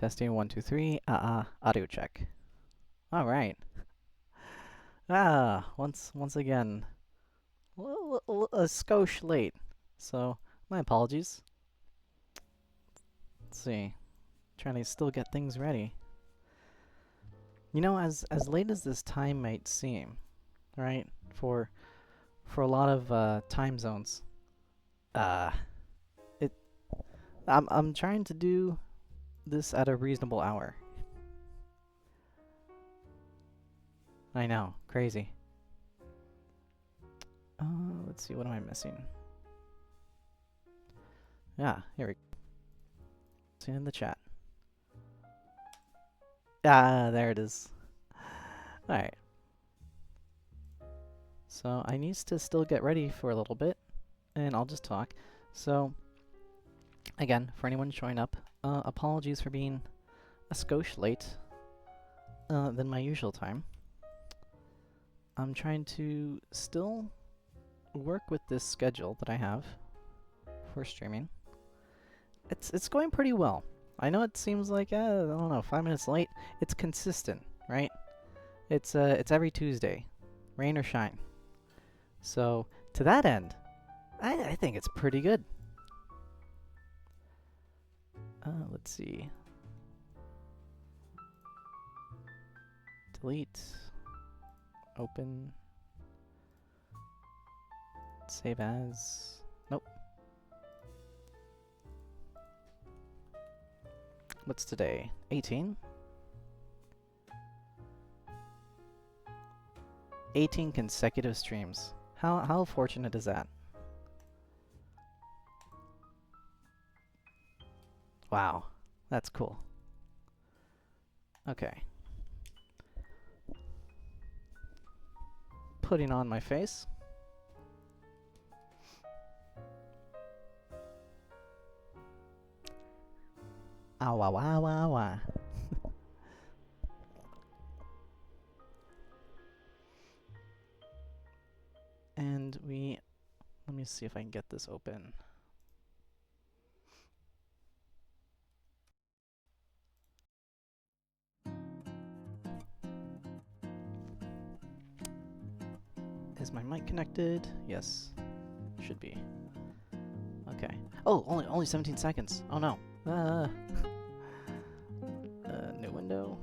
Testing 1, 2, 3. Audio check. All right. Once again, a skosh late. So my apologies. Let's see. Trying to still get things ready. You know, as late as this time might seem, right? For a lot of time zones, it I'm trying to do this at a reasonable hour. I know, crazy. Let's see, what am I missing? Yeah, here we go. See in the chat. There it is. Alright. So I need to still get ready for a little bit, and I'll just talk. So, again, for anyone showing up, apologies for being a skosh late than my usual time. I'm trying to still work with this schedule that I have for streaming. It's going pretty well. I know it seems like, I don't know, 5 minutes late. It's consistent, right? It's every Tuesday, rain or shine. So, to that end, I think it's pretty good. Let's see. Delete. Open. Save as. Nope. What's today? 18? 18 consecutive streams. How fortunate is that? Wow, that's cool. Okay. Putting on my face. Ow, wow, wow, wow, wow. And let me see if I can get this open. Is my mic connected? Yes, should be. Okay. Oh, only 17 seconds. Oh no. New window.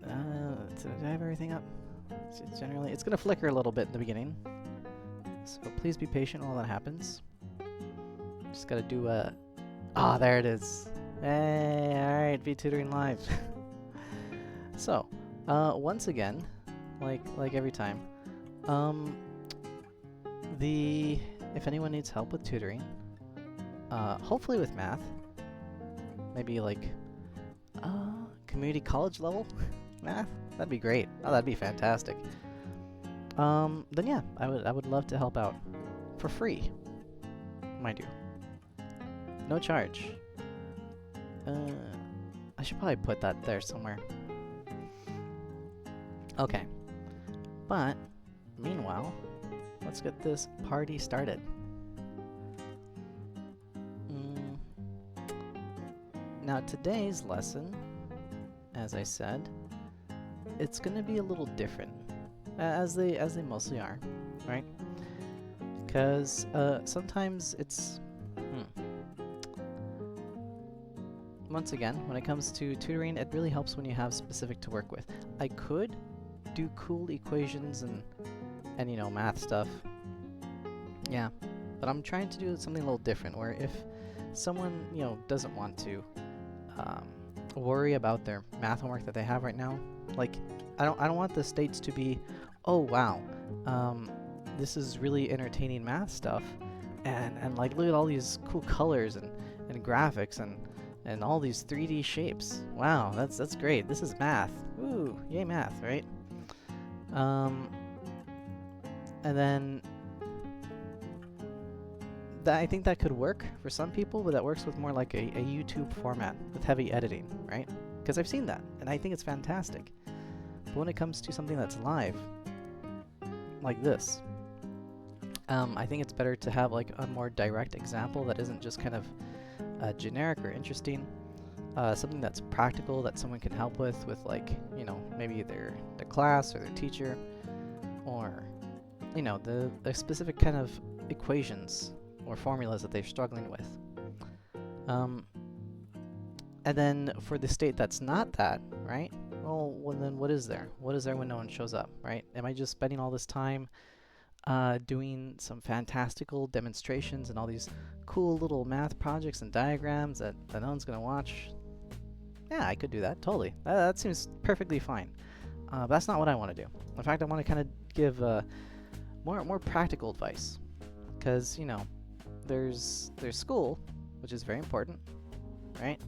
Did I have everything up? Generally, it's gonna flicker a little bit in the beginning, so please be patient while that happens. Just gotta do a. There it is. Hey, all right, Vtutoring live. So, once again, like every time, if anyone needs help with tutoring, hopefully with math, maybe like community college level math, that'd be great. Oh, that'd be fantastic. Then yeah, I would love to help out for free, mind you. No charge. I should probably put that there somewhere. Okay. But meanwhile, let's get this party started. Now today's lesson, as I said, it's gonna be a little different, as they mostly are, right? Because sometimes it's once again, when it comes to tutoring, it really helps when you have specific to work with. I could do cool equations and you know, math stuff. Yeah, but I'm trying to do something a little different, where if someone, you know, doesn't want to worry about their math homework that they have right now, like I don't want the states to be, oh wow, this is really entertaining math stuff, and like look at all these cool colors and graphics and all these 3D shapes. Wow, that's great. This is math. Ooh, yay math, right? And then I think that could work for some people, but that works with more like a YouTube format with heavy editing, right? Because I've seen that, and I think it's fantastic. But when it comes to something that's live, like this, I think it's better to have like a more direct example that isn't just kind of generic or interesting, something that's practical that someone can help with like, you know, maybe their class or their teacher, or, you know, the specific kind of equations or formulas that they're struggling with. And then for the state that's not that, right? Well, then what is there? What is there when no one shows up, right? Am I just spending all this time doing some fantastical demonstrations and all these cool little math projects and diagrams that no one's going to watch? Yeah, I could do that, totally. That seems perfectly fine. But that's not what I want to do. In fact, I want to kind of give more practical advice. Because, you know, there's school, which is very important, right?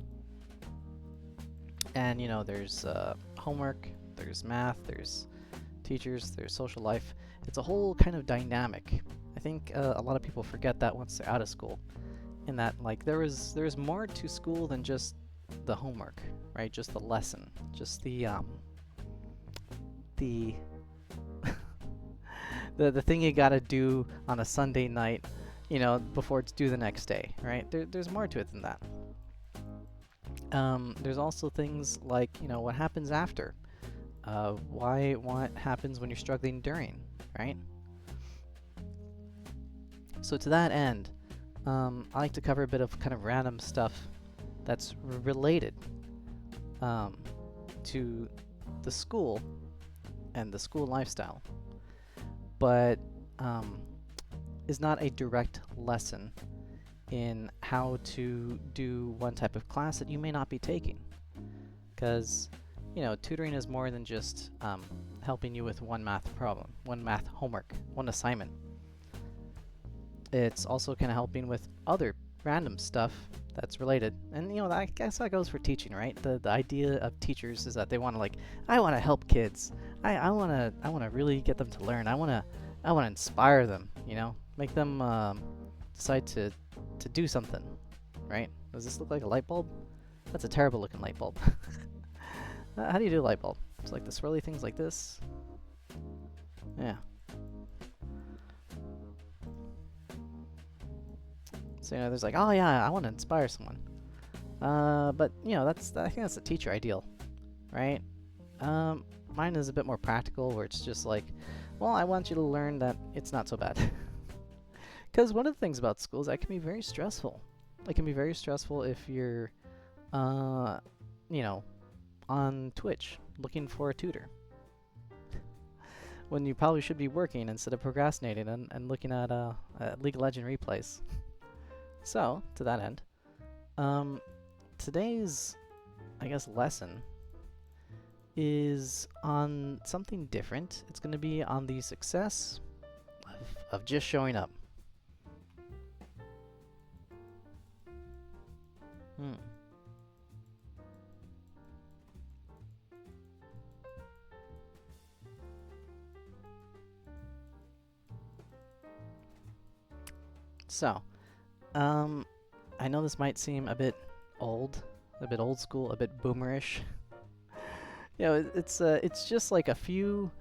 And, you know, there's homework, there's math, there's teachers, there's social life. It's a whole kind of dynamic. I think a lot of people forget that once they're out of school. In that, like, there's more to school than just the homework, right? Just the lesson, just the the thing you gotta do on a Sunday night, you know, before it's due the next day, right? There's more to it than that. There's also things like, you know, what happens after. What happens when you're struggling during, right? So to that end, I like to cover a bit of kind of random stuff that's related to the school and the school lifestyle, but is not a direct lesson in how to do one type of class that you may not be taking. Because, you know, tutoring is more than just helping you with one math problem, one math homework, one assignment. It's also kind of helping with other random stuff that's related. And, you know, I guess that goes for teaching, right? The idea of teachers is that they want to, like, I want to help kids. I want to really get them to learn. I want to inspire them, you know, make them decide to do something, right? Does this look like a light bulb? That's a terrible looking light bulb. How do you do a light bulb? It's like the swirly things like this. Yeah. So, you know, there's like, oh yeah, I want to inspire someone. But, you know, I think that's the teacher ideal, right? Mine is a bit more practical, where it's just like, well, I want you to learn that it's not so bad. Because one of the things about school is that can be very stressful. It can be very stressful if you're, you know, on Twitch looking for a tutor, when you probably should be working instead of procrastinating and looking at League of Legends replays. So, to that end, today's, I guess, lesson is on something different. It's going to be on the success of just showing up. So, I know this might seem a bit old school, a bit boomerish. You know, it's just like a few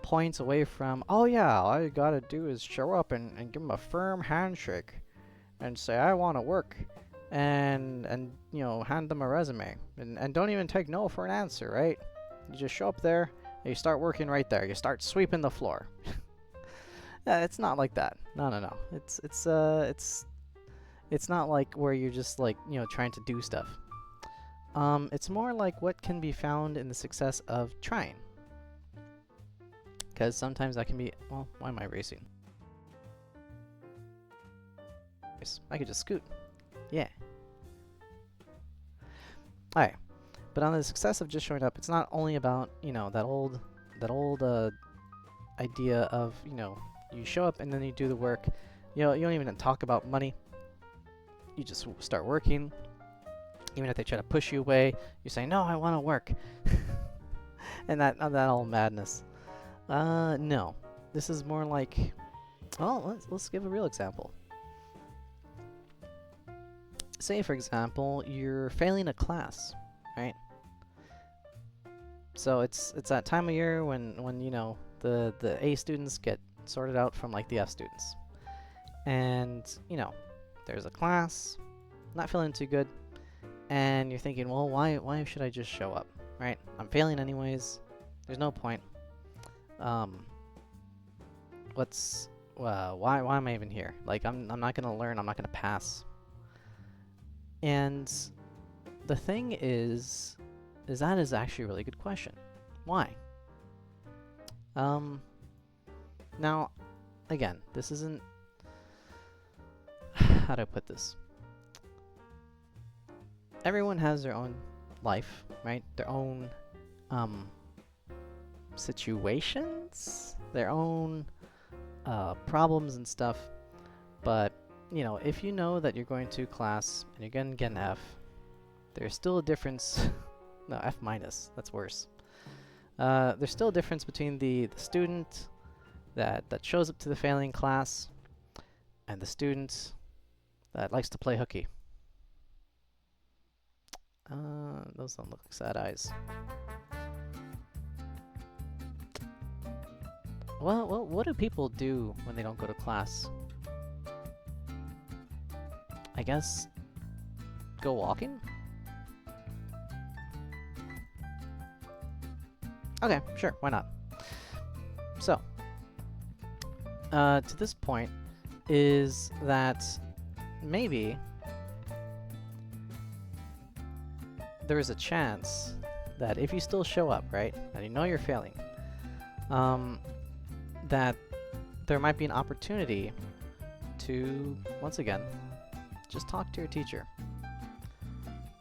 points away from, oh yeah, all you gotta do is show up and give them a firm handshake and say, I want to work, and you know, hand them a resume, and don't even take no for an answer, right? You just show up there and you start working right there. You start sweeping the floor. Yeah, it's not like that. No. It's not like where you're just like, you know, trying to do stuff. It's more like what can be found in the success of trying. Because sometimes that can be, well, why am I racing? I could just scoot. Yeah. Alright. But on the success of just showing up, it's not only about, you know, that old idea of, you know, you show up and then you do the work. You know, you don't even talk about money. You just start working. Even if they try to push you away, you say, no, I want to work. And that all madness. No. This is more like, well, let's give a real example. Say, for example, you're failing a class, right? So it's that time of year when you know, the A students get sorted out from like the F students. And, you know, there's a class, not feeling too good, and you're thinking, well, why should I just show up, right? I'm failing anyways. There's no point. Why am I even here? Like, I'm not gonna learn. I'm not gonna pass. And the thing is that is actually a really good question. Why? Now, again, this isn't. How do I put this? Everyone has their own life, right? Their own situations, their own problems and stuff. But, you know, if you know that you're going to class and you're going to get an F, there's still a difference. No, F minus, that's worse. There's still a difference between the student that shows up to the failing class and the student that likes to play hooky. Those don't look like sad eyes. Well, what do people do when they don't go to class? I guess go walking? Okay, sure, why not? So, to this point is that maybe there is a chance that if you still show up, right, and you know you're failing, that there might be an opportunity to, once again, just talk to your teacher.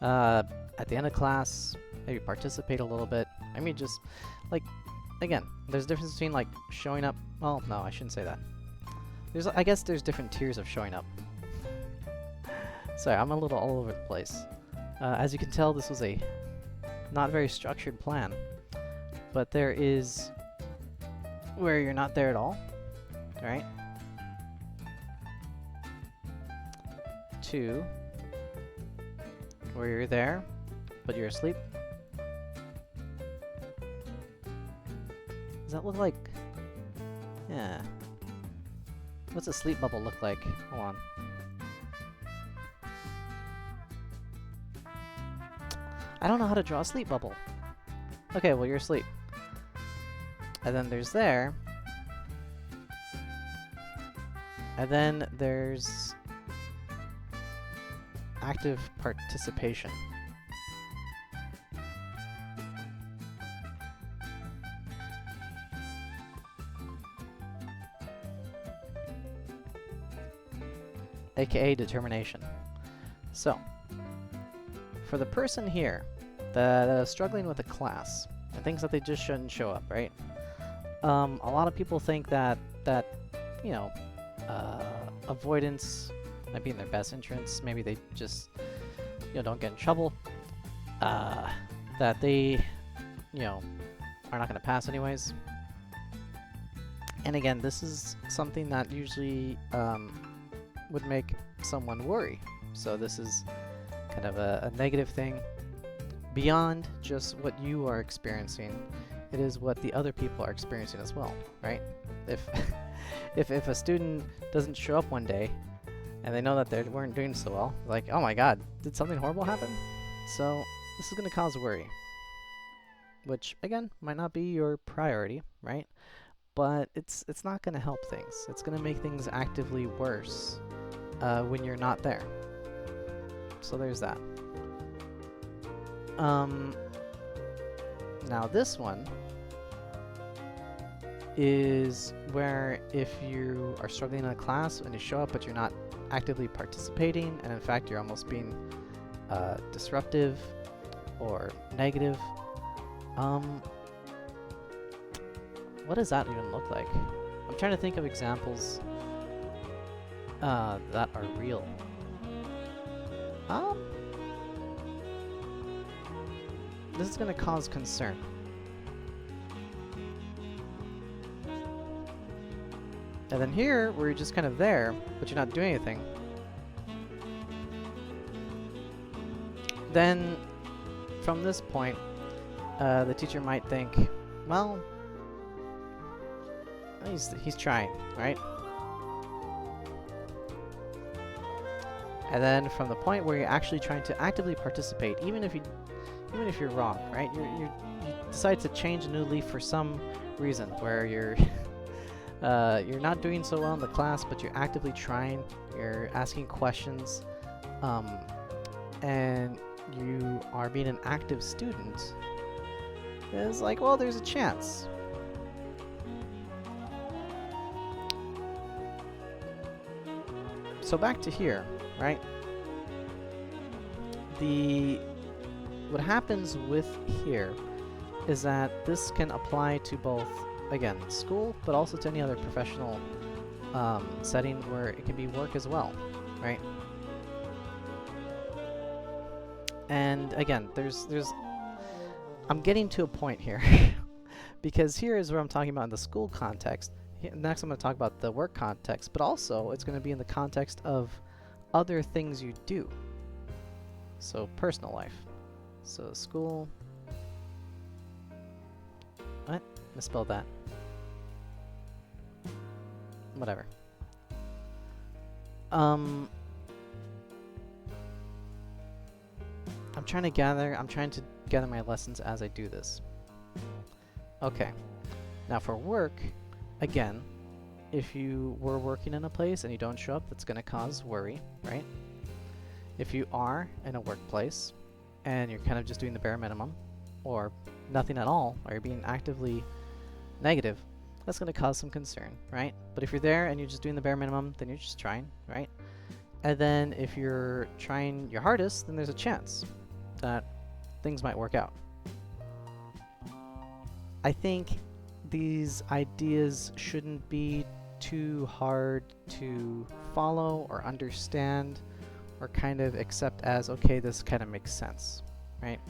At the end of class, maybe participate a little bit. I mean, just, like, again, there's a difference between, like, showing up. Well, no, I shouldn't say that. I guess there's different tiers of showing up. Sorry, I'm a little all over the place. As you can tell, this was a not very structured plan. But there is where you're not there at all, right? 2, where you're there, but you're asleep. Does that look like... Yeah. What's a sleep bubble look like? Hold on. I don't know how to draw a sleep bubble. Okay, well, you're asleep. And then there's there. And then there's active participation. AKA determination. So, for the person here that is struggling with a class and thinks that they just shouldn't show up, right? A lot of people think that you know, avoidance might be in their best interest. Maybe they just, you know, don't get in trouble. That they, you know, are not going to pass anyways. And again, this is something that usually would make someone worry. So this is kind of a negative thing. Beyond just what you are experiencing, it is what the other people are experiencing as well, right? If a student doesn't show up one day and they know that they weren't doing so well, like, oh my god, did something horrible happen? So this is going to cause worry, which again might not be your priority, right? But it's not going to help things. It's going to make things actively worse when you're not there. So there's that. Now this one is where if you are struggling in a class and you show up but you're not actively participating, and in fact you're almost being disruptive or negative, what does that even look like? I'm trying to think of examples that are real. This is going to cause concern. And then here, where you're just kind of there, but you're not doing anything, then from this point, the teacher might think, well, he's trying, right? And then from the point where you're actually trying to actively participate, even if you're wrong, right? You decide to change a new leaf for some reason where you're you're not doing so well in the class, but you're actively trying. You're asking questions, and you are being an active student. It's like, well, there's a chance. So back to here, right? What happens with here is that this can apply to both, again, school, but also to any other professional setting where it can be work as well, right? And again, I'm getting to a point here because here is where I'm talking about in the school context. Next I'm going to talk about the work context, but also it's going to be in the context of other things you do. So personal life. So school. What? Misspelled that. Whatever. I'm trying to gather my lessons as I do this. Okay. Now for work, again, if you were working in a place and you don't show up, that's going to cause worry, right? If you are in a workplace and you're kind of just doing the bare minimum or nothing at all, or you're being actively negative, that's going to cause some concern, right? But if you're there and you're just doing the bare minimum, then you're just trying, right? And then if you're trying your hardest, then there's a chance that things might work out. I think these ideas shouldn't be too hard to follow or understand or kind of accept as, okay, this kind of makes sense, right?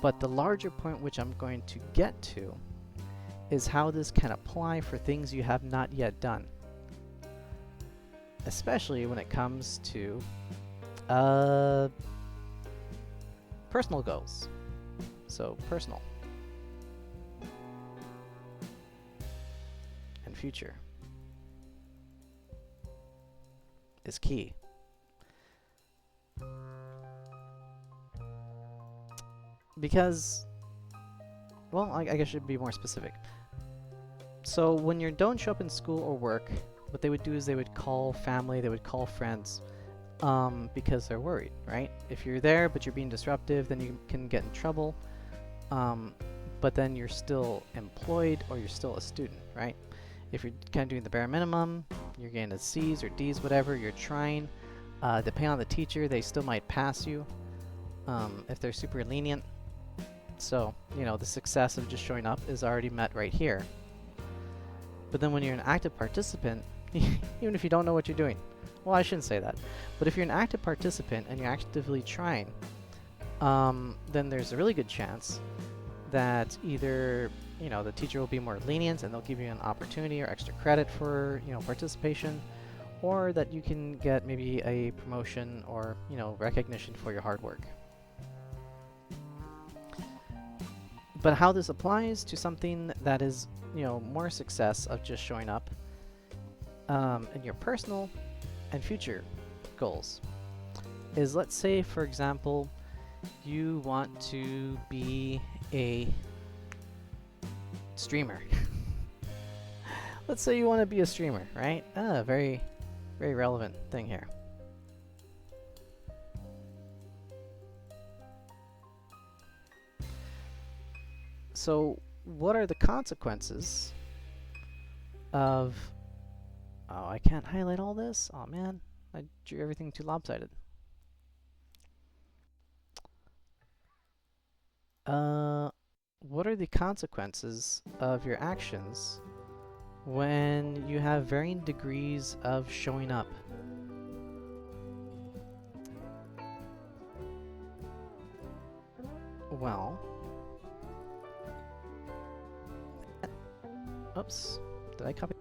But the larger point which I'm going to get to is how this can apply for things you have not yet done. Especially when it comes to personal goals. So personal and future is key. Because, well, I guess I should be more specific. So when you don't show up in school or work, what they would do is they would call family, they would call friends, because they're worried, right? If you're there but you're being disruptive, then you can get in trouble, but then you're still employed or you're still a student, right? If you're kind of doing the bare minimum, you're getting a C's or D's, whatever, you're trying. Depending on the teacher, they still might pass you if they're super lenient. So, you know, the success of just showing up is already met right here. But then when you're an active participant, even if you don't know what you're doing, well, I shouldn't say that, but if you're an active participant and you're actively trying, then there's a really good chance that either, you know, the teacher will be more lenient and they'll give you an opportunity or extra credit for, you know, participation, or that you can get maybe a promotion or, you know, recognition for your hard work. But how this applies to something that is, you know, more success of just showing up in your personal and future goals is, let's say, for example, you want to be a streamer. Let's say you want to be a streamer, right? Very, very relevant thing here. So what are the consequences of... Oh, I can't highlight all this? Oh man, I drew everything too lopsided. What are the consequences of your actions when you have varying degrees of showing up? Well... Oops, did I copy?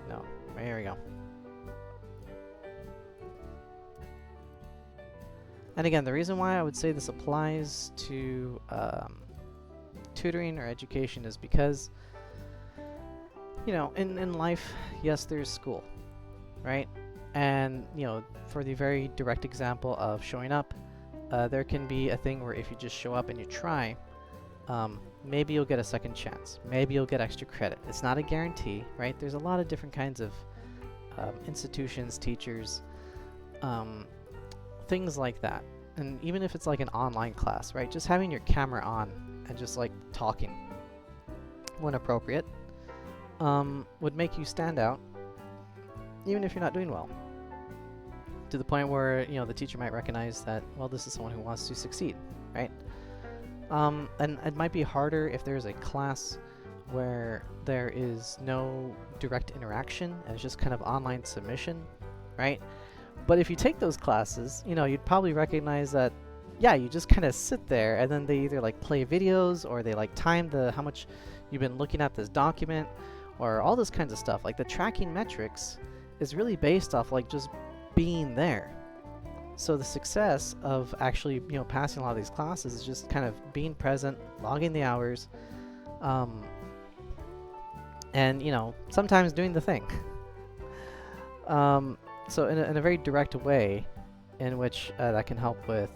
No, there we go. And again, the reason why I would say this applies to tutoring or education is because, you know, in life, yes, there's school, right? And, you know, for the very direct example of showing up, there can be a thing where if you just show up and you try, maybe you'll get a second chance. Maybe you'll get extra credit. It's not a guarantee, right? There's a lot of different kinds of institutions, teachers, things like that. And even if it's like an online class, right? Just having your camera on and just like talking when appropriate would make you stand out, even if you're not doing well. To the point where, you know, the teacher might recognize that, well, this is someone who wants to succeed, right? And it might be harder if there's a class where there is no direct interaction and it's just kind of online submission, right? But if you take those classes, you know, you'd probably recognize that, yeah, you just kind of sit there and then they either like play videos or they like time how much you've been looking at this document or all this kinds of stuff. Like the tracking metrics is really based off like just being there. So the success of actually, you know, passing a lot of these classes is just kind of being present, logging the hours, and, you know, sometimes doing the thing. So in a very direct way in which that can help with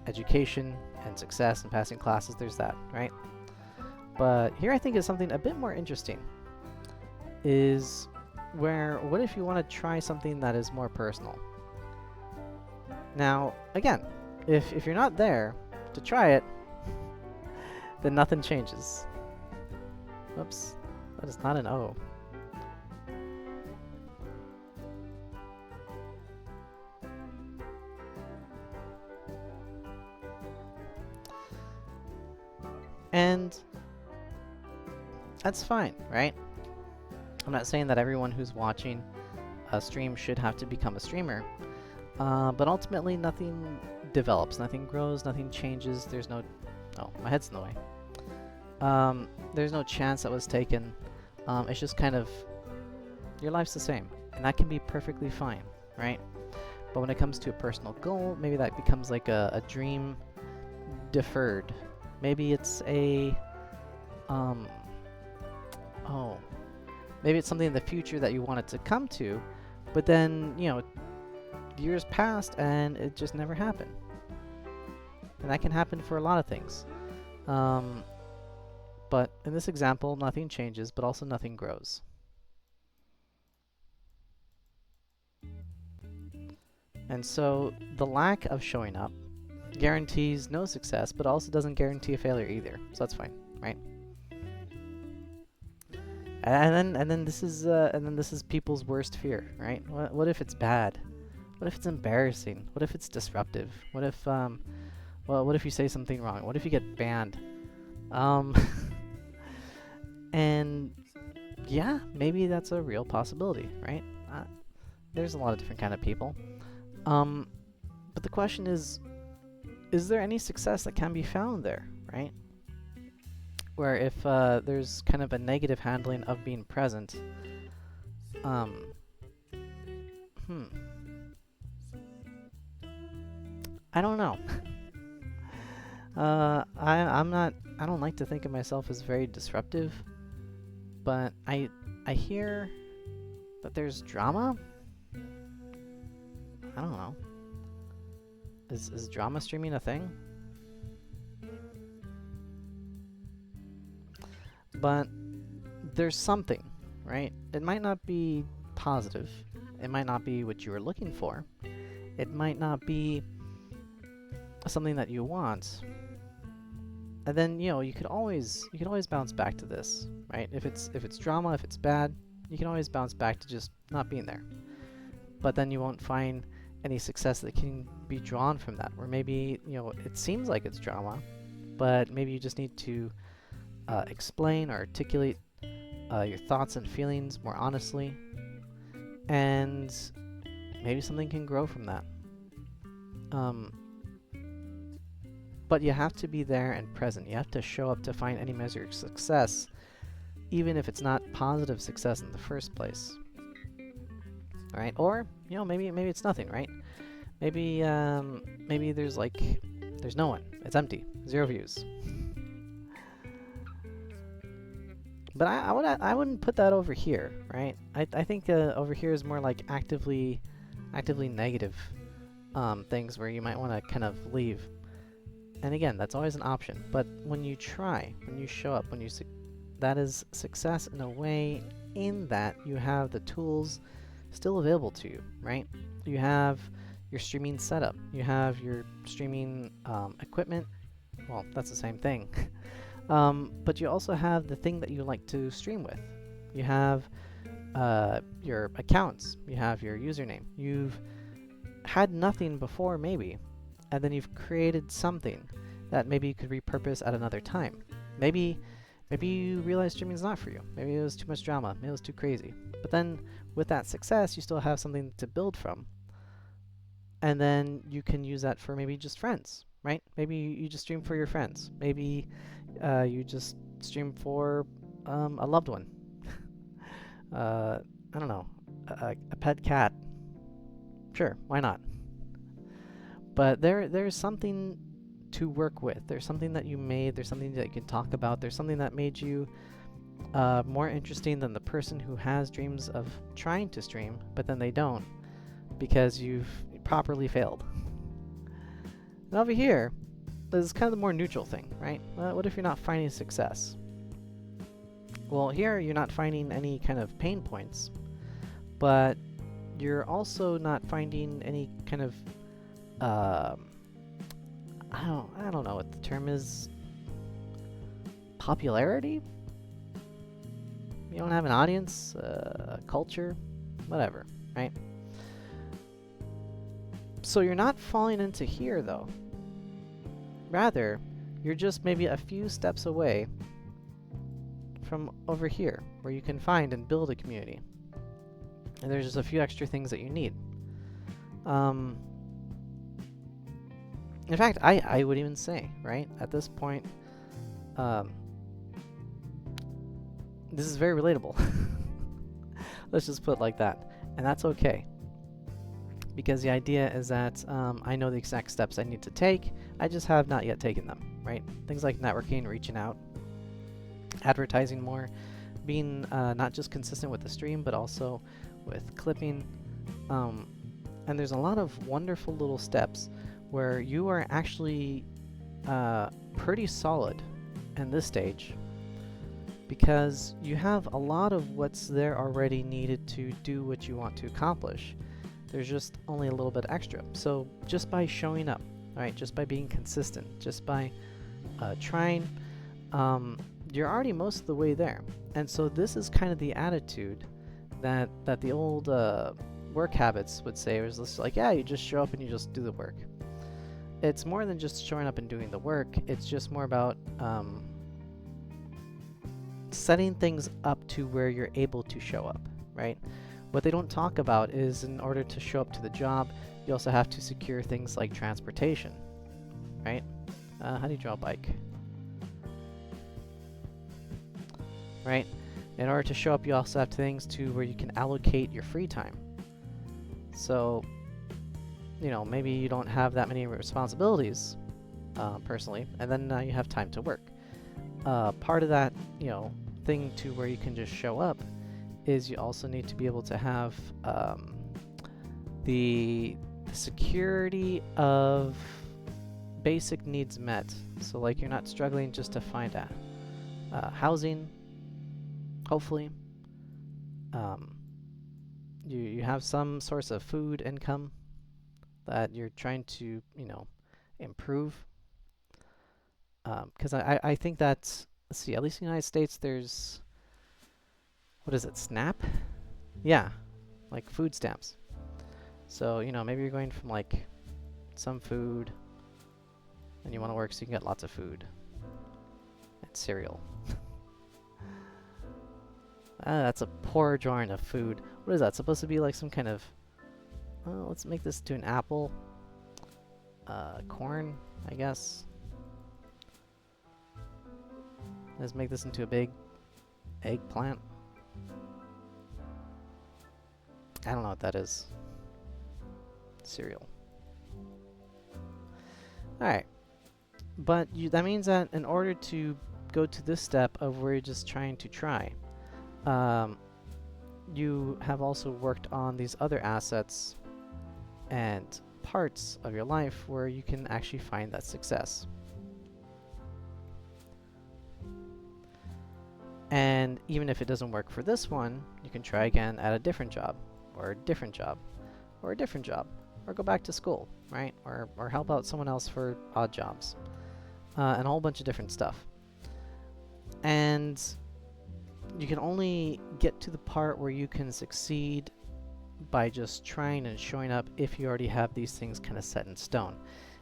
education and success and passing classes, there's that, right? But here I think is something a bit more interesting, is where, what if you want to try something that is more personal? Now, again, if you're not there to try it, then nothing changes. Oops, that is not an O. And that's fine, right? I'm not saying that everyone who's watching a stream should have to become a streamer. But ultimately, nothing develops, nothing grows, nothing changes. There's no... Oh, my head's in the way. There's no chance that was taken. It's just kind of... Your life's the same. And that can be perfectly fine, right? But when it comes to a personal goal, maybe that becomes like a dream deferred. Maybe it's a... maybe it's something in the future that you want it to come to, but then, you know, years passed and it just never happened. And that can happen for a lot of things. But in this example, nothing changes, but also nothing grows. And so the lack of showing up guarantees no success, but also doesn't guarantee a failure either. So that's fine, right? And then this is people's worst fear, right? What if it's bad? What if it's embarrassing? What if it's disruptive? What if what if you say something wrong? What if you get banned? And yeah, maybe that's a real possibility, right? There's a lot of different kind of people. But the question is there any success that can be found there, right? Where if there's kind of a negative handling of being present, I don't know. I don't like to think of myself as very disruptive, but I hear that there's drama. I don't know. Is drama streaming a thing? But there's something, right? It might not be positive. It might not be what you were looking for. It might not be something that you want. And then, you know, you could always bounce back to this, right? If it's drama, if it's bad, you can always bounce back to just not being there. But then you won't find any success that can be drawn from that. Or maybe, you know, it seems like it's drama, but maybe you just need to explain or articulate your thoughts and feelings more honestly, and maybe something can grow from that. But you have to be there and present. You have to show up to find any measure of success, even if it's not positive success in the first place. All right? Or, you know, maybe it's nothing, right? Maybe there's no one. It's empty. 0 views. But I wouldn't put that over here, right? I think over here is more like actively negative things where you might want to kind of leave. And again, that's always an option. But when you try, when you show up, that is success in a way, in that you have the tools still available to you, right? You have your streaming setup, you have your streaming equipment. Well, that's the same thing. But you also have the thing that you like to stream with. You have your accounts, you have your username. You've had nothing before, maybe, and then you've created something that maybe you could repurpose at another time. Maybe you realize streaming's not for you. Maybe it was too much drama. Maybe it was too crazy. But then with that success, you still have something to build from. And then you can use that for maybe just friends, right? Maybe you just stream for your friends. Maybe you just stream for a loved one. I don't know, a pet cat. Sure, why not? But there's something to work with. There's something that you made. There's something that you can talk about. There's something that made you more interesting than the person who has dreams of trying to stream, but then they don't because you've properly failed. And over here, this is kind of the more neutral thing, right? What if you're not finding success? Well, here you're not finding any kind of pain points, but you're also not finding any kind of I don't know what the term is. Popularity? You don't have an audience, culture, whatever, right? So you're not falling into here, though. Rather, you're just maybe a few steps away from over here, where you can find and build a community. And there's just a few extra things that you need. In fact, I would even say, right, at this point, this is very relatable. Let's just put it like that. And that's okay. Because the idea is that I know the exact steps I need to take, I just have not yet taken them, right? Things like networking, reaching out, advertising more, being not just consistent with the stream, but also with clipping. And there's a lot of wonderful little steps where you are actually pretty solid in this stage, because you have a lot of what's there already needed to do what you want to accomplish. There's just only a little bit extra. So just by showing up, right, just by being consistent, just by trying, you're already most of the way there. And so this is kind of the attitude that the old work habits would say. It was just like, yeah, you just show up and you just do the work. It's more than just showing up and doing the work. It's just more about setting things up to where you're able to show up, right? What they don't talk about is, in order to show up to the job, you also have to secure things like transportation, right? How do you draw a bike? Right? In order to show up, you also have things to where you can allocate your free time. So, you know, maybe you don't have that many responsibilities personally, and then now you have time to work. Part of that, you know, thing to where you can just show up is you also need to be able to have the security of basic needs met. So like you're not struggling just to find housing, hopefully. You have some source of food income that you're trying to, you know, improve. Because I think that's, let's see, at least in the United States there's, what is it, SNAP? Yeah, like food stamps. So, you know, maybe you're going from like some food and you want to work so you can get lots of food and cereal. That's a poor drawing of food. What is that? Supposed to be like some kind of, let's make this to an apple. Corn, I guess. Let's make this into a big eggplant. I don't know what that is. Cereal. Alright. But that means that in order to go to this step of where you're just trying to try, you have also worked on these other assets and parts of your life where you can actually find that success. And even if it doesn't work for this one, you can try again at a different job, or a different job, or a different job, or go back to school, right? Or help out someone else for odd jobs, and a whole bunch of different stuff. And you can only get to the part where you can succeed by just trying and showing up if you already have these things kind of set in stone.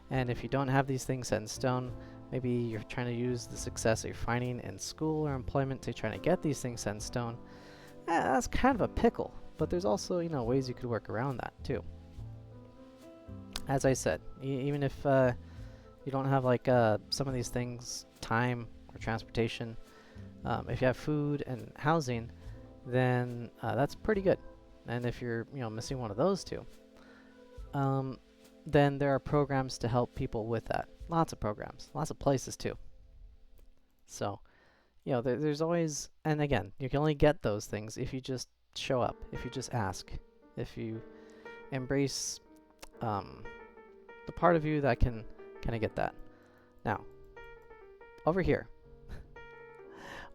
And if you don't have these things set in stone, maybe you're trying to use the success that you're finding in school or employment to trying to get these things set in stone. That's kind of a pickle, but there's also, you know, ways you could work around that too. As I said, even if you don't have like some of these things, time or transportation, if you have food and housing, then that's pretty good. And if you're, you know, missing one of those two, then there are programs to help people with that. Lots of programs, lots of places too. So, you know, there's always, and again, you can only get those things if you just show up, if you just ask, if you embrace the part of you that can kind of get that. Now, over here.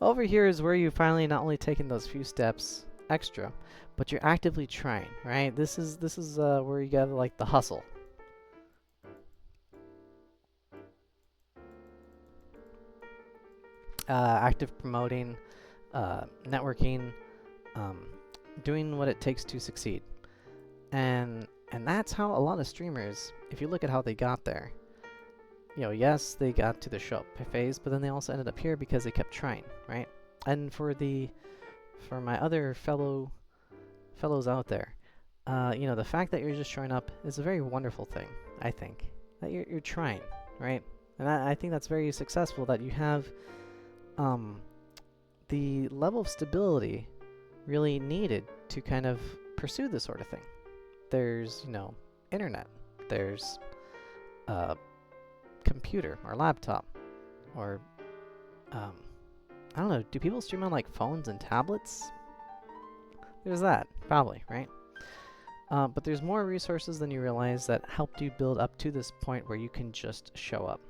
Over here is where you finally not only taking those few steps extra, but you're actively trying, right? This is where you get like the hustle. Active promoting, networking, doing what it takes to succeed. And that's how a lot of streamers, if you look at how they got there, you know, yes, they got to the show up phase, but then they also ended up here because they kept trying, right? And for my other fellows out there, you know, the fact that you're just showing up is a very wonderful thing, I think. That you're trying, right? And I think that's very successful, that you have the level of stability really needed to kind of pursue this sort of thing. There's, you know, internet. There's computer or laptop, or I don't know, do people stream on like phones and tablets? There's that, probably, right? But there's more resources than you realize that helped you build up to this point where you can just show up.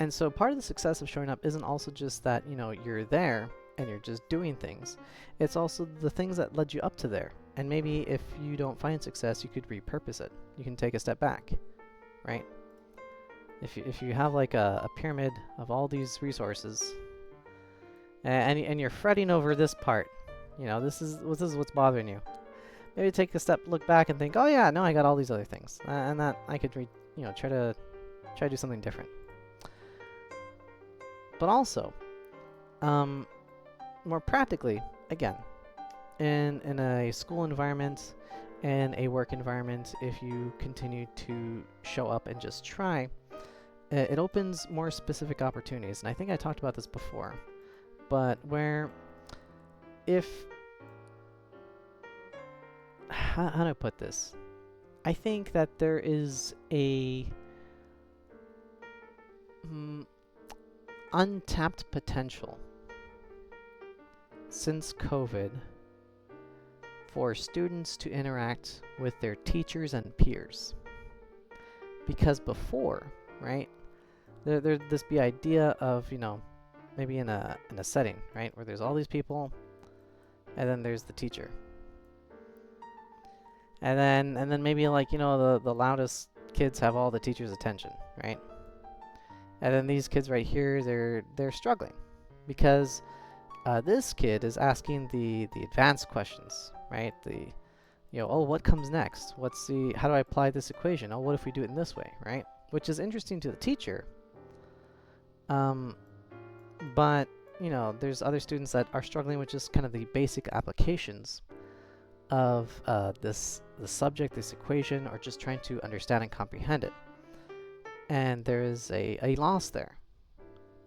And so part of the success of showing up isn't also just that, you know, you're there and you're just doing things. It's also the things that led you up to there. And maybe if you don't find success, you could repurpose it. You can take a step back, right? If you have like a pyramid of all these resources, and you're fretting over this part, you know, this is what's bothering you. Maybe take a step, look back, and think, oh yeah, no, I got all these other things, and that I could, try to do something different. But also, more practically, again, in a school environment and a work environment, if you continue to show up and just try, it opens more specific opportunities. And I think I talked about this before, but where how do I put this? I think that there is a untapped potential since COVID for students to interact with their teachers and peers. Because before, right, there'd this be idea of, maybe in a setting, right, where there's all these people, and then there's the teacher. And then maybe like, the loudest kids have all the teacher's attention, right? And then these kids right here, they're struggling because this kid is asking the advanced questions, right? Oh, what comes next? How do I apply this equation? Oh, what if we do it in this way, right? Which is interesting to the teacher. But, there's other students that are struggling with just kind of the basic applications of the subject, this equation, or just trying to understand and comprehend it. And there is a loss there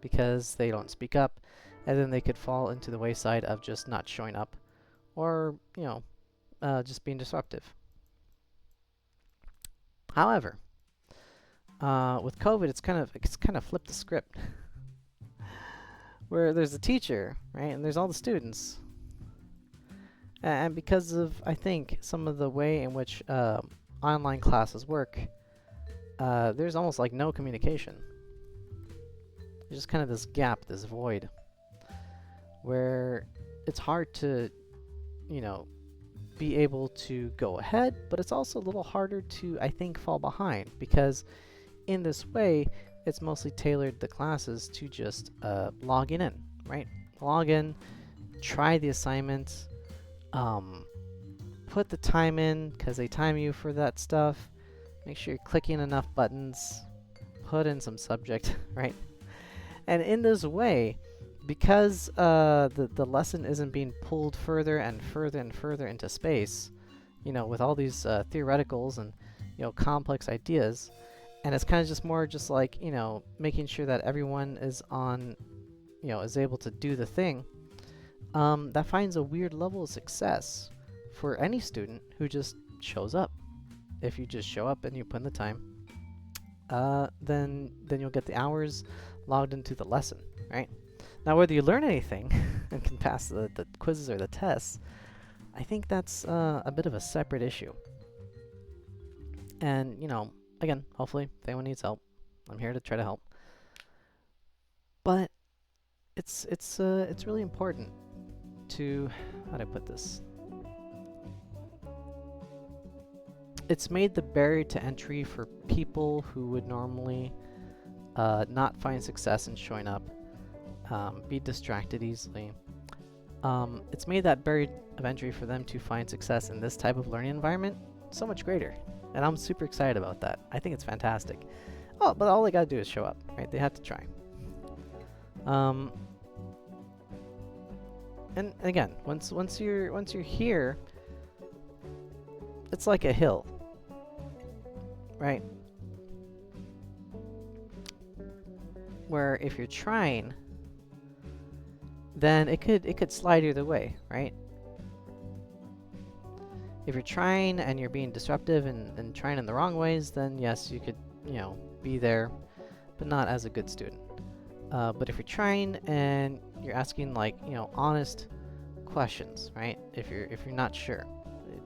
because they don't speak up, and then they could fall into the wayside of just not showing up, or just being disruptive. However, with COVID, it's kind of flipped the script, where there's a teacher, right, and there's all the students. And because of, I think, some of the way in which online classes work, there's almost like no communication. There's just kind of this gap, this void, where it's hard to, you know, be able to go ahead, but it's also a little harder to, I think, fall behind, because in this way, it's mostly tailored the classes to just logging in, right? Log in, try the assignment, put the time in, because they time you for that stuff. Make sure you're clicking enough buttons, put in some subject, right? And in this way, because the lesson isn't being pulled further and further and further into space, you know, with all these theoreticals and, you know, complex ideas, and it's kind of just more just like, you know, making sure that everyone is on, you know, is able to do the thing, that finds a weird level of success for any student who just shows up. If you just show up and you put in the time, then you'll get the hours logged into the lesson, right? Now, whether you learn anything and can pass the quizzes or the tests, I think that's a bit of a separate issue. And, you know, again, hopefully, if anyone needs help, I'm here to try to help. But it's really important to, how do I put this? It's made the barrier to entry for people who would normally not find success in showing up, be distracted easily. It's made that barrier of entry for them to find success in this type of learning environment so much greater. And I'm super excited about that. I think it's fantastic. Oh, but all they gotta do is show up, right? They have to try. And again, once you're here, it's like a hill, right? Where if you're trying, then it could slide either way, right? If you're trying and you're being disruptive and trying in the wrong ways, then yes, you could, you know, be there, but not as a good student. But if you're trying and you're asking, like, you know, honest questions, right? If you're not sure,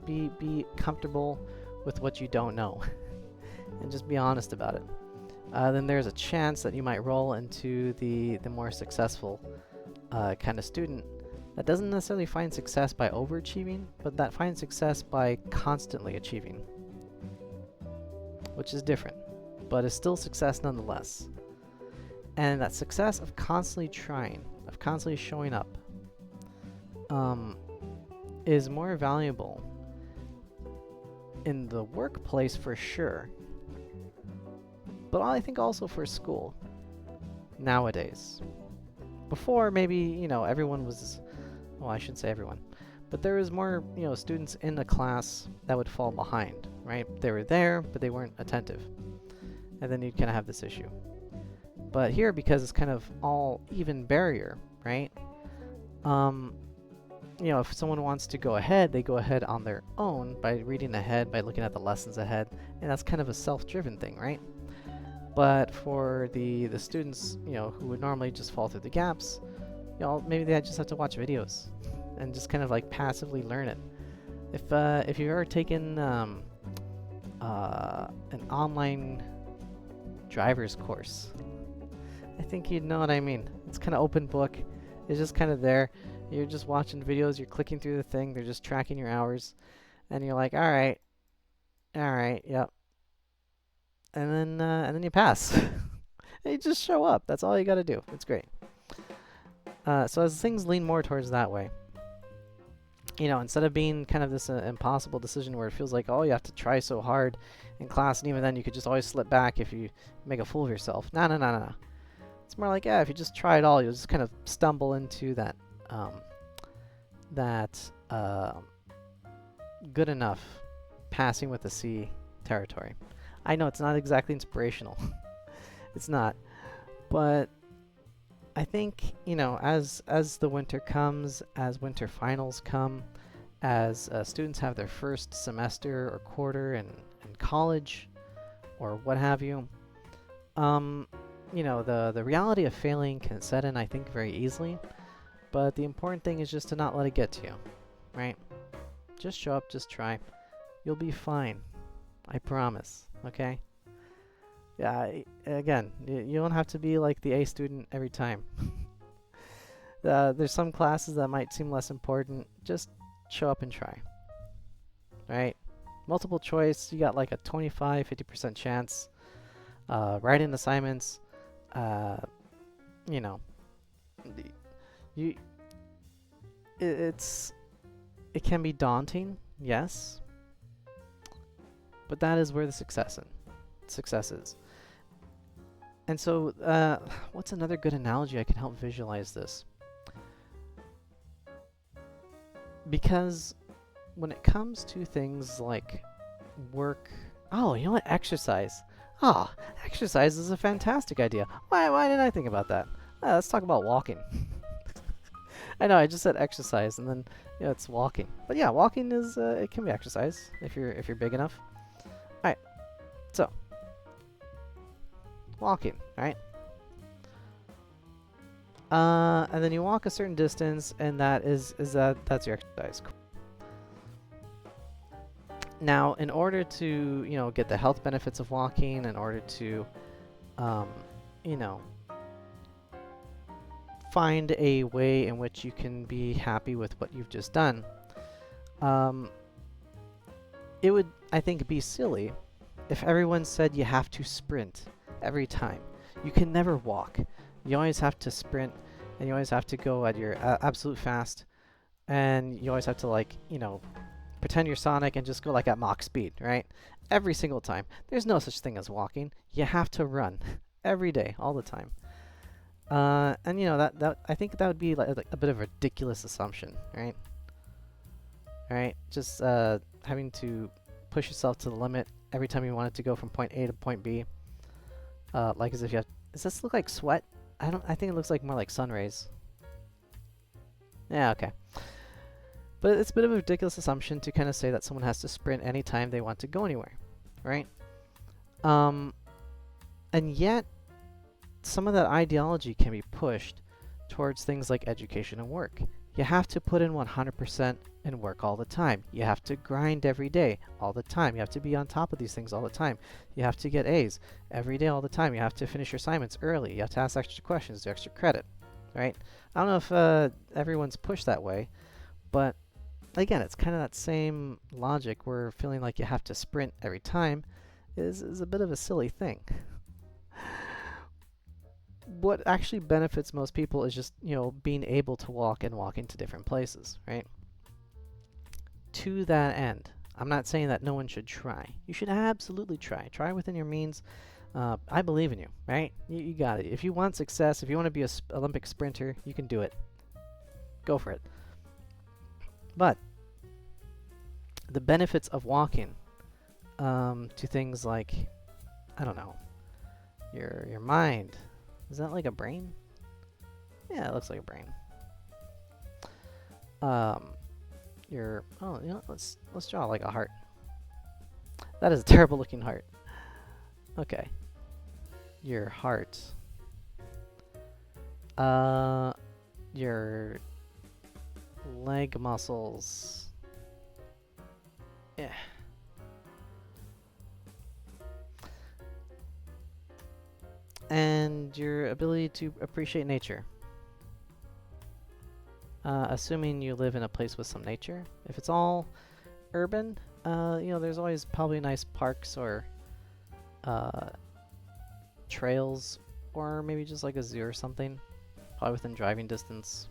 be comfortable with what you don't know, and just be honest about it. Then there's a chance that you might roll into the more successful kind of student that doesn't necessarily find success by overachieving, but that finds success by constantly achieving, which is different, but is still success nonetheless. And that success of constantly trying, of constantly showing up, is more valuable in the workplace for sure, but I think also for school nowadays. Before, maybe, you know, everyone was, well, I shouldn't say everyone, but there was more, you know, students in the class that would fall behind, right? They were there, but they weren't attentive. And then you'd kind of have this issue. But here, because it's kind of all even barrier, right? You know, if someone wants to go ahead, they go ahead on their own by reading ahead, by looking at the lessons ahead, and that's kind of a self-driven thing, right? But for the students, you know, who would normally just fall through the gaps, you know, maybe they just have to watch videos and just kind of like passively learn it. If you've ever taken an online driver's course, I think you'd know what I mean. It's kind of open book. It's just kind of there. You're just watching videos. You're clicking through the thing. They're just tracking your hours, and you're like, all right, yep. And then you pass. And you just show up. That's all you got to do. It's great. So as things lean more towards that way, you know, instead of being kind of this impossible decision where it feels like, oh, you have to try so hard in class, and even then you could just always slip back if you make a fool of yourself. No. It's more like, yeah, if you just try it all, you'll just kind of stumble into that good enough passing with a C territory. I know it's not exactly inspirational. It's not. But I think, you know, as the winter comes, as winter finals come, as students have their first semester or quarter in college or what have you, you know, the reality of failing can set in, I think, very easily. But the important thing is just to not let it get to you, right? Just show up, just try. You'll be fine. I promise, okay? Yeah, again, you don't have to be like the A student every time. There's some classes that might seem less important. Just show up and try, right? Multiple choice, you got like a 25-50% chance. Writing assignments, you know, it can be daunting, yes, but that is where the success is. And so, what's another good analogy I can help visualize this? Because when it comes to things like work, oh, you know what, exercise. Ah, exercise is a fantastic idea. Why didn't I think about that? Let's talk about walking. I know I just said exercise, and then it's walking. But yeah, walking is it can be exercise if you're big enough. All right, so walking, right? And then you walk a certain distance, and that's your exercise. Now, in order to get the health benefits of walking, in order to find a way in which you can be happy with what you've just done, it would, I think, be silly if everyone said you have to sprint every time. You can never walk. You always have to sprint, and you always have to go at your absolute fast, and you always have to pretend you're Sonic and just go like at Mach speed, right? Every single time. There's no such thing as walking. You have to run every day, all the time. And that I think that would be like a bit of a ridiculous assumption, right? Right? Just having to push yourself to the limit every time you want it to go from point A to point B. Like as if you have. Does this look like sweat? I think it looks like more like sun rays. Yeah, okay. But it's a bit of a ridiculous assumption to kind of say that someone has to sprint anytime they want to go anywhere, right? And yet, some of that ideology can be pushed towards things like education and work. You have to put in 100% in work all the time. You have to grind every day, all the time. You have to be on top of these things all the time. You have to get A's every day, all the time. You have to finish your assignments early. You have to ask extra questions, do extra credit, right? I don't know if everyone's pushed that way, but again, it's kind of that same logic where feeling like you have to sprint every time is a bit of a silly thing. What actually benefits most people is just, being able to walk and walking to different places, right? To that end, I'm not saying that no one should try. You should absolutely try. Try within your means. I believe in you, right? You got it. If you want success, if you want to be an Olympic sprinter, you can do it. Go for it. But the benefits of walking to things like, I don't know, your mind. Is that like a brain? Yeah, it looks like a brain. Let's draw like a heart. That is a terrible looking heart. Okay. Your heart. Your leg muscles. Yeah. And your ability to appreciate nature. Assuming you live in a place with some nature. If it's all urban, there's always probably nice parks or trails, or maybe just like a zoo or something, probably within driving distance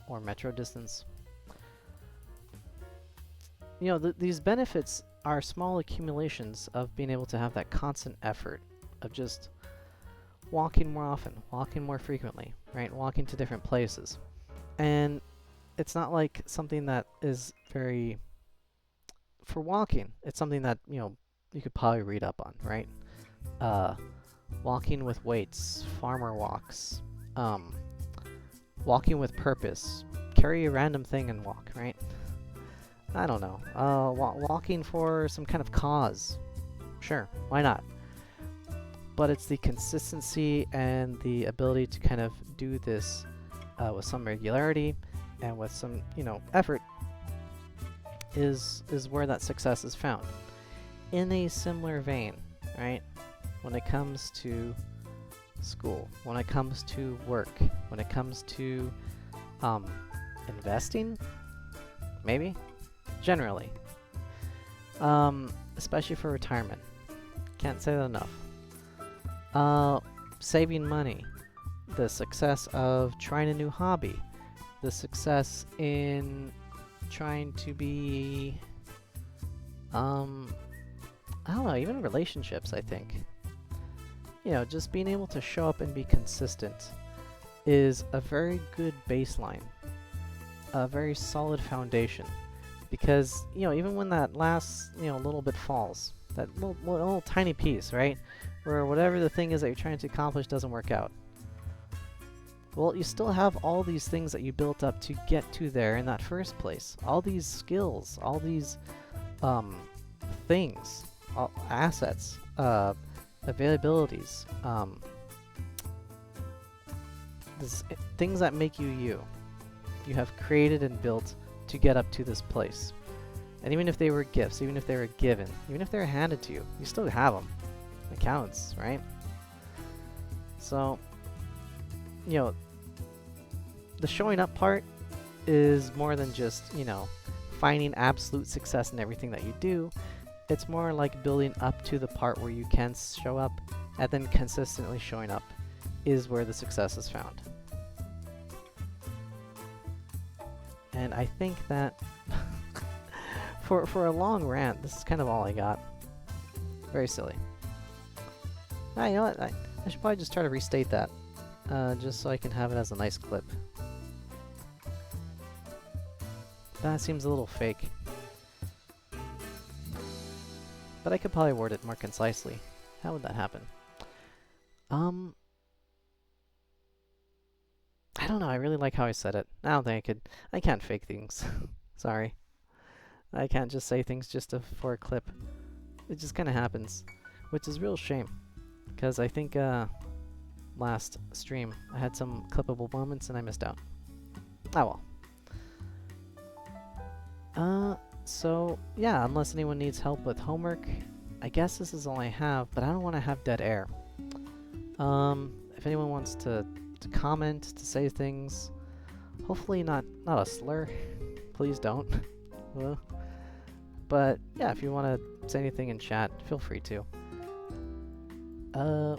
or metro distance. These benefits are small accumulations of being able to have that constant effort of just walking more often, walking more frequently, right? Walking to different places. And it's not like something that is very, for walking, it's something that, you could probably read up on, right? Walking with weights, farmer walks, walking with purpose, carry a random thing and walk, right? I don't know. Walking for some kind of cause. Sure, why not? but it's the consistency and the ability to kind of do this with some regularity and with some, you know, effort is where that success is found. In a similar vein, right? When it comes to school, when it comes to work, when it comes to investing, maybe, generally, especially for retirement. Can't say that enough. Saving money, the success of trying a new hobby, the success in trying to be, I don't know, even relationships, I think. You know, just being able to show up and be consistent is a very good baseline, a very solid foundation. Because, you know, even when that last, you know, little bit falls, that little tiny piece, right? Where whatever the thing is that you're trying to accomplish doesn't work out. Well, you still have all these things that you built up to get to there in that first place. All these skills, all these things, assets, availabilities, things that make you you. You have created and built to get up to this place. And even if they were gifts, even if they were given, even if they were handed to you, you still have them. It counts, right? So, you know, the showing up part is more than just, you know, finding absolute success in everything that you do. It's more like building up to the part where you can show up, and then consistently showing up is where the success is found. And I think that for a long rant, this is kind of all I got. Very silly. You know what? I should probably just try to restate that, just so I can have it as a nice clip. That seems a little fake. But I could probably word it more concisely. How would that happen? I don't know, I really like how I said it. I don't think I can't fake things. Sorry. I can't just say things just for a clip. It just kind of happens, which is a real shame. Because I think last stream I had some clippable moments and I missed out. Oh well. So yeah, unless anyone needs help with homework, I guess this is all I have, but I don't want to have dead air. If anyone wants to comment, to say things, hopefully not a slur, please don't. But yeah, if you want to say anything in chat, feel free to.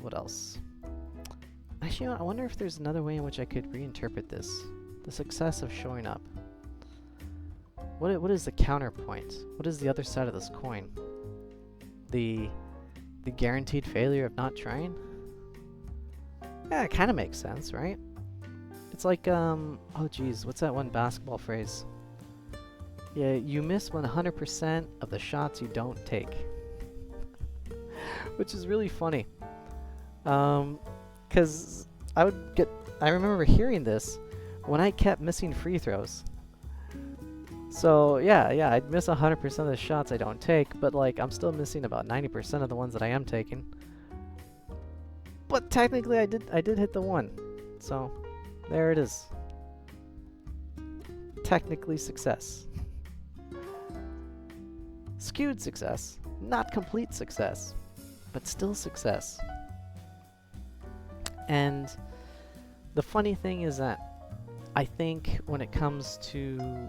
What else? Actually, I wonder if there's another way in which I could reinterpret this. The success of showing up. What is the counterpoint? What is the other side of this coin? The guaranteed failure of not trying? Yeah, it kind of makes sense, right? It's like, oh geez, what's that one basketball phrase? Yeah, you miss 100% of the shots you don't take. Which is really funny. 'Cause I remember hearing this when I kept missing free throws. So yeah, I'd miss 100% of the shots I don't take, but like I'm still missing about 90% of the ones that I am taking. But technically I did hit the one. So there it is. Technically success. Skewed success, not complete success, but still success. And the funny thing is that I think when it comes to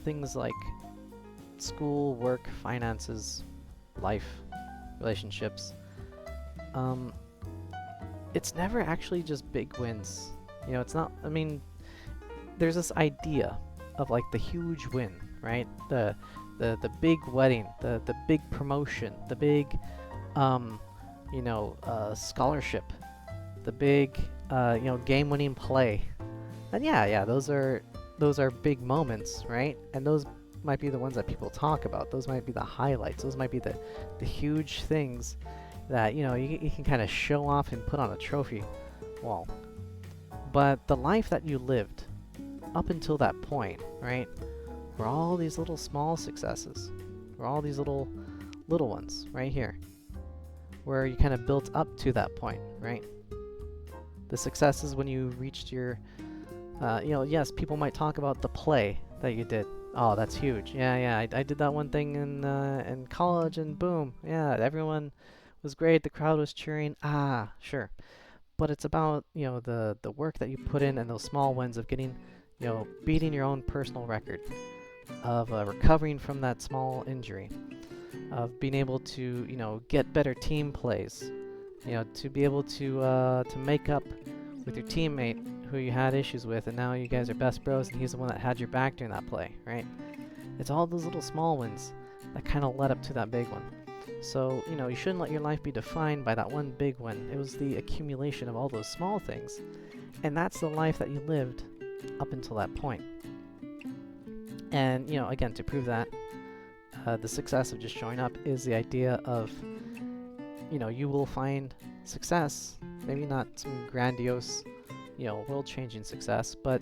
things like school, work, finances, life, relationships, it's never actually just big wins. You know, it's not, I mean, there's this idea of like the huge win, right? The big wedding, the big promotion, the big, scholarship, the big, game-winning play. And yeah, those are big moments, right? And those might be the ones that people talk about. Those might be the highlights. Those might be the huge things that, you know, you can kind of show off and put on a trophy wall. But the life that you lived up until that point, right, were all these little small successes, were all these little ones right here. where you kind of built up to that point, right? The success is when you reached your, you know, yes, people might talk about the play that you did. Oh, that's huge. Yeah, I did that one thing in college, and boom, yeah, everyone was great. The crowd was cheering. Ah, sure. But it's about, you know, the work that you put in and those small wins of getting, you know, beating your own personal record, of recovering from that small injury, of being able to, you know, get better team plays, you know, to be able to make up with your teammate who you had issues with, and now you guys are best bros, and he's the one that had your back during that play, right? It's all those little small wins that kind of led up to that big one. So, you know, you shouldn't let your life be defined by that one big win. It was the accumulation of all those small things, and that's the life that you lived up until that point. And, you know, again, to prove that, the success of just showing up is the idea of, you know, you will find success, maybe not some grandiose, you know, world-changing success, but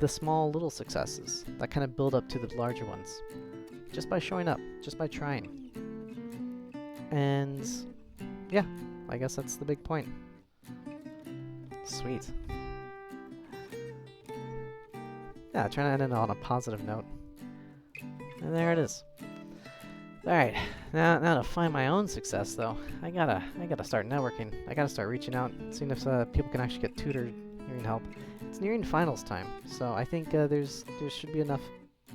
the small little successes that kind of build up to the larger ones, just by showing up, just by trying. And yeah, I guess that's the big point. Sweet. Yeah, trying to end it on a positive note. And there it is. Alright, now to find my own success though, I gotta start networking. I gotta start reaching out, seeing if people can actually get tutoring help. It's nearing finals time, so I think there should be enough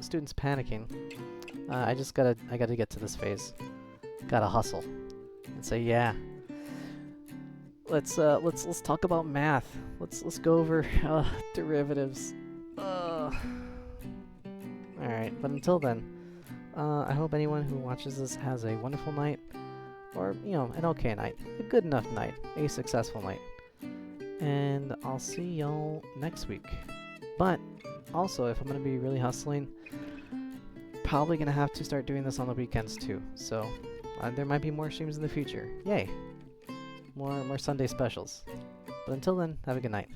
students panicking. I gotta get to this phase. Gotta hustle and say, yeah. Let's talk about math. Let's go over derivatives. All right, but until then, I hope anyone who watches this has a wonderful night, or, you know, an okay night, a good enough night, a successful night. And I'll see y'all next week. But also, if I'm gonna be really hustling, probably gonna have to start doing this on the weekends too. So there might be more streams in the future. Yay! More Sunday specials. But until then, have a good night.